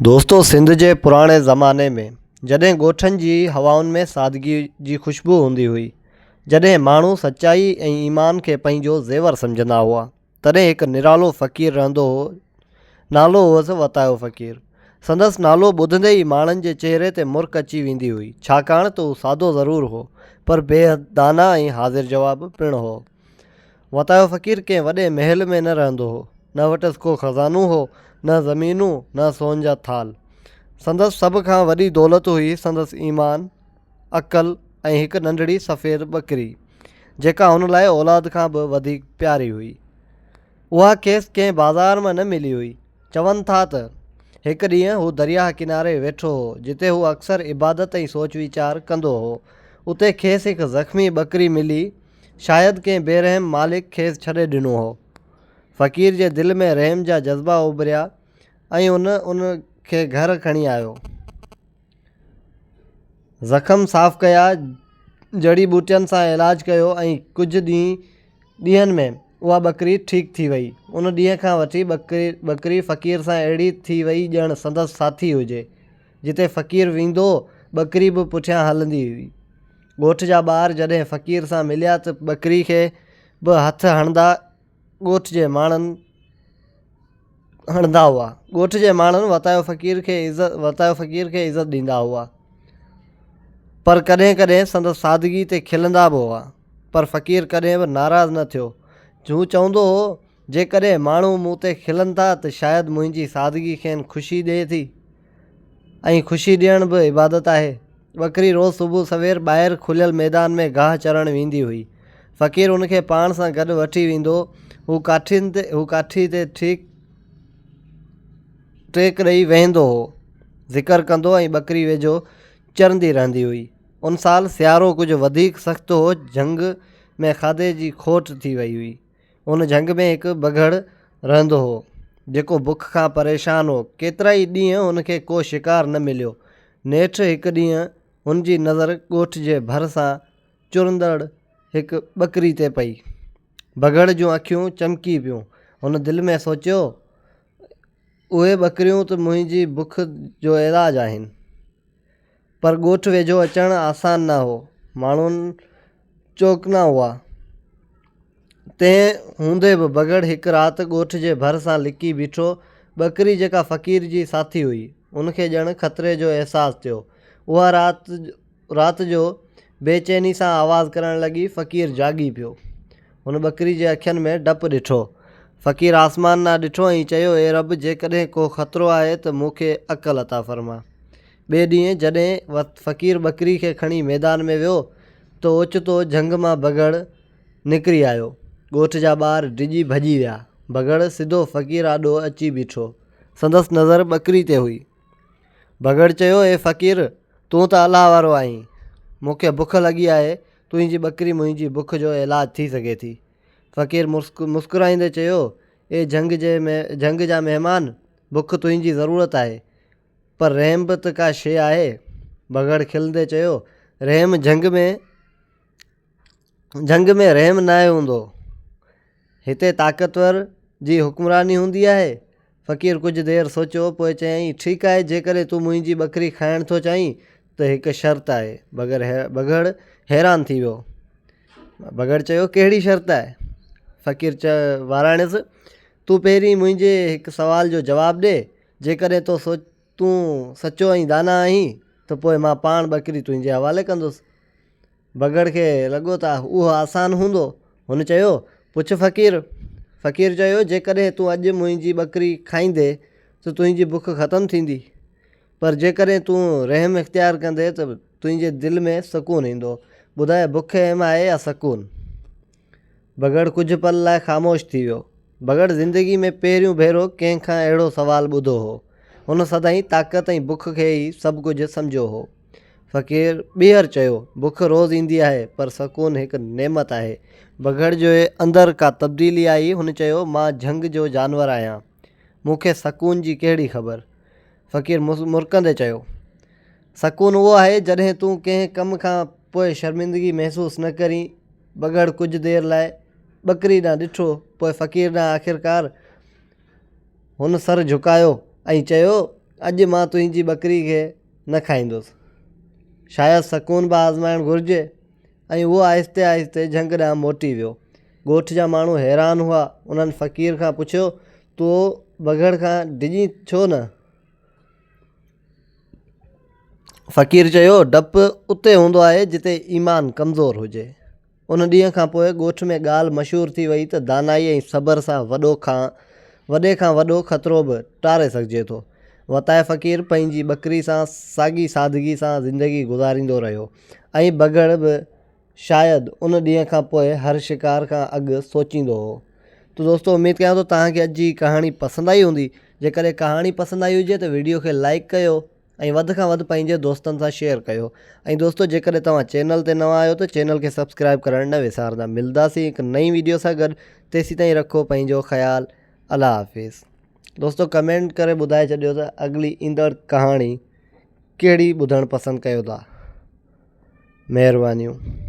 दोस्तों, सिंध जे पुराणे ज़माने में जॾहिं ॻोठनि जी हवाउनि में सादगी जी ख़ुशबू हूंदी हुई, जॾहिं माण्हू सचाई ऐं ईमान खे पंहिंजो ज़ेवर सम्झंदा हुआ, तॾहिं हिकु निरालो फ़क़ीर रहंदो हो। नालो हुअसि वतायो फ़क़ीर। संदसि नालो ॿुधंदे ई माण्हुनि जे चहिरे ते मुर्क अची वेंदी हुई, छाकाणि त हू सादो ज़रूरु हो, पर बेदाना ऐं हाज़िर जवाबु पिणु हो। वतायो फ़क़ीर कंहिं वॾे महल में न रहंदो हो, न वटि को ख़ज़ानो हो, न ज़मीनूं, न सोन जा थाल। संदसि सभ खां वॾी दौलत हुई संदसि ईमान, अक़ल ऐं हिकु नंढड़ी सफ़ेद ॿकरी, जेका हुन लाइ औलाद खां बि वधीक प्यारी हुई। उहा खेसि कंहिं बाज़ार मां न मिली हुई। चवनि था त हिकु ॾींहुं हू दरिया किनारे वेठो हो, जिते हू अक्सर इबादत ऐं सोच वीचार कंदो हो। उते खेसि हिकु ज़ख़्मी ॿकरी मिली। शायदि कंहिं बेरहम मालिक खेसि छॾे ॾिनो हो। फ़क़ीर जे दिलि में रहम जा जज़्बा उभरिया ऐं उन खे घर खणी आयो। ज़ख़्म साफ़ कया, जड़ी बूटियुनि सां इलाजु कयो ऐं कुझु ॾींहंनि में उहा ॿकरी ठीकु थी वई। उन ॾींहं खां वठी ॿकरी फ़क़ीर सां अहिड़ी थी वई ॼणु संदसि साथी हुजे। जिते फ़क़ीर वेंदो, ॿकरी बि पुठियां हलंदी हुई। ॻोठ जा ॿार जॾहिं फ़क़ीर सां मिलिया त ॿकरी खे बि हथ हणंदा ॻोठ जे माण्हुनि वतायो फ़क़ीर खे इज़त ॾींदा हुआ, पर कॾहिं कॾहिं संदसि सादगी ते खिलंदा बि हुआ। पर फ़क़ीर कॾहिं बि नाराज़ न थियो। हू चवंदो हो, जेकॾहिं माण्हू मूं ते खिलनि था त शायदि मुंहिंजी सादगी खेनि ख़ुशी ॾिए थी, ऐं ख़ुशी ॾियण बि इबादत आहे। ॿकरी रोज़ु सुबुह सवेर ॿाहिरि खुलियल मैदान में गाहु चरणु वेंदी हुई। फ़क़ीर उनखे पाण सां गॾु वठी वेंदो। हू काठी ते टेक ॾेई वेहंदो हो, ज़िकर कंदो ऐं ॿकरी वेझो चरंदी रहंदी हुई। उन साल सियारो कुझु वधीक सख़्तु हो। झंग में खाधे जी खोट थी वई हुई। उन झंग में हिकु बघड़ रहंदो हो, जेको बुख खां परेशान हो। केतिरा ई ॾींहं हुनखे को शिकार न मिलियो। नेठि हिकु ॾींहुं हुनजी नज़र ॻोठ जे भरिसां चुरंदड़ हिकु ॿकरी ते पई। बघड़ जूं अखियूं चमकी पियूं। हुन दिलि में सोचियो, उहे ॿकरियूं त मुंहिंजी बुख जो इलाजु आहिनि। पर ॻोठ वेझो अचणु आसान न हो। माण्हुनि चौकना हुआ। तंहिं हूंदे बि बघड़ हिकु राति ॻोठ जे भरिसां लिकी बीठो। ॿकरी जेका फ़क़ीर जी साथी हुई, उनखे ॼणु ख़तरे जो अहसासु थियो। उहा राति जो बेचैनी सां आवाज़ु करणु लॻी। फ़क़ीर जाॻी पियो। हुन ॿकरी जे अखियुनि में डपु ॾिठो। फ़क़ीर आसमान ॾांहुं ॾिठो ऐं चयो, ए रब, जेकॾहिं को ख़तरो आहे त मूंखे अक़ल अता फ़रमा। ॿिए ॾींहुं जॾहिं फ़क़ीर ॿकरी खे खणी मैदान में वियो त ओचितो झंग मां बघड़ निकिरी आयो। ॻोठ जा ॿार डिॼी भॼी विया। बघड़ सिधो फ़क़ीर आॾो अची बीठो। संदसि नज़र ॿकरी ते हुई। बघड़ चयो, ए फ़क़ीर, तूं त अलाह वारो आहीं। मूंखे बुख लॻी आहे। तुंहिंजी ॿकरी मुंहिंजी बुख जो इलाजु थी सघे थी। फ़क़ीर मुस्कुराईंदे चयो, ए झंग जा महिमान, बुख तुंहिंजी ज़रूरत आहे, पर रहम बि त का शइ आहे। बघड़ खिलंदे चयो, रहम झंग में रहम न हूंदो। हिते ताक़तवर जी हुक्मरानी हूंदी आहे। फ़क़ीर कुझु देरि सोचियो, पोइ चयईं, ठीकु आहे, जेकॾहिं तूं मुंहिंजी ॿकरी खाइण थो चाहीं त हिकु शर्त आहे। बघड़ हैरान थी वियो। बघड़ चयो, कहिड़ी शर्त आहे? फ़क़ीर वाराणियसि, तूं पहिरीं मुंहिंजे हिकु सुवाल जो जवाबु ॾे। जेकॾहिं तूं सचो ऐं दाना आहीं त पोइ मां पाण ॿकरी तुंहिंजे हवाले कंदुसि। बघड़ खे लॻो त उहो आसान हूंदो। हुन चयो, पुछ फ़क़ीर। फ़क़ीर चयो, जेकॾहिं तूं अॼु मुंहिंजी ॿकरी खाईंदे त तुंहिंजी बुख ख़तमु थींदी, पर जेकॾहिं तूं रहम इख़्तियार कंदे त तुंहिंजे दिलि में सुकून ईंदो। ॿुधाए, बुख अहम आहे या सुकून? बघड़ कुझु पल लाइ ख़ामोश थी वियो। बघड़ ज़िंदगी में पहिरियों भेरो कंहिंखां अहिड़ो सुवालु ॿुधो हो। हुन सदाईं ताक़त ऐं बुख खे ई सभु कुझु सम्झो हो। फ़क़ीर ॿीहर चयो, बुख रोज़ु ईंदी आहे, पर सुकून हिकु नेमत आहे। बघड़ जे अंदरि का तब्दीली आई। हुन चयो, मां झंग जो जानवर आहियां, मूंखे सुकून जी कहिड़ी ख़बर? फ़क़ीर मुर्कंदे चयो, सुकून उहो आहे जॾहिं तूं कंहिं कम खां पोइ शर्मिंदगी महसूसु न करीं। बघड़ कुझु देरि लाइ ॿकरी ॾांहुं ॾिठो, पोइ फ़क़ीर ॾांहुं। आख़िरकार हुन सर झुकायो ऐं चयो, अॼु मां तुंहिंजी ॿकरी खे न खाईंदुसि। शायदि सकून बि आज़माइणु घुरिजे। ऐं उहो आहिस्ते आहिस्ते झंग ॾांहुं मोटी वियो। ॻोठ जा माण्हू हैरान हुआ। उन्हनि फ़क़ीर खां पुछियो, तूं बघड़ खां डिॼी छो न? फ़क़ीर चयो, डपु उते हूंदो आहे जिते ईमान कमज़ोर हुजे। उन ॾींहं खां पोइ ॻोठ में ॻाल्हि मशहूरु थी वई त दानाई ऐं सब्र सां वॾे खां वॾो ख़तरो बि टारे सघिजे थो। वताए फ़क़ीर पंहिंजी ॿकरी सां साॻी सादगी सां ज़िंदगी गुज़ारींदो रहियो ऐं बघड़ बि शायदि उन ॾींहं खां पोइ हर शिकार खां अॻु सोचींदो हो। तो दोस्तों, उमेदु कयां थो तव्हांखे अॼु जी कहाणी पसंदि आई हूंदी। जेकॾहिं कहाणी पसंदि आई हुजे त वीडियो खे लाइक कयो ऐं वधि खां वधि पंहिंजे दोस्तनि सां शेयर कयो। ऐं दोस्तों, जेकॾहिं तव्हां चैनल ते नवां आहियो त चैनल खे सब्सक्राइब करणु न विसारंदा। मिलंदासीं हिकु नई वीडियो सां गॾु। तेसीं ताईं रखो पंहिंजो ख़्यालु। अल्लाह हाफ़िज़। दोस्तों, कमेंट करे ॿुधाए छॾियो त अॻिली ईंदड़ कहाणी कहिड़ी ॿुधणु पसंदि कयो था। महिरबानियूं।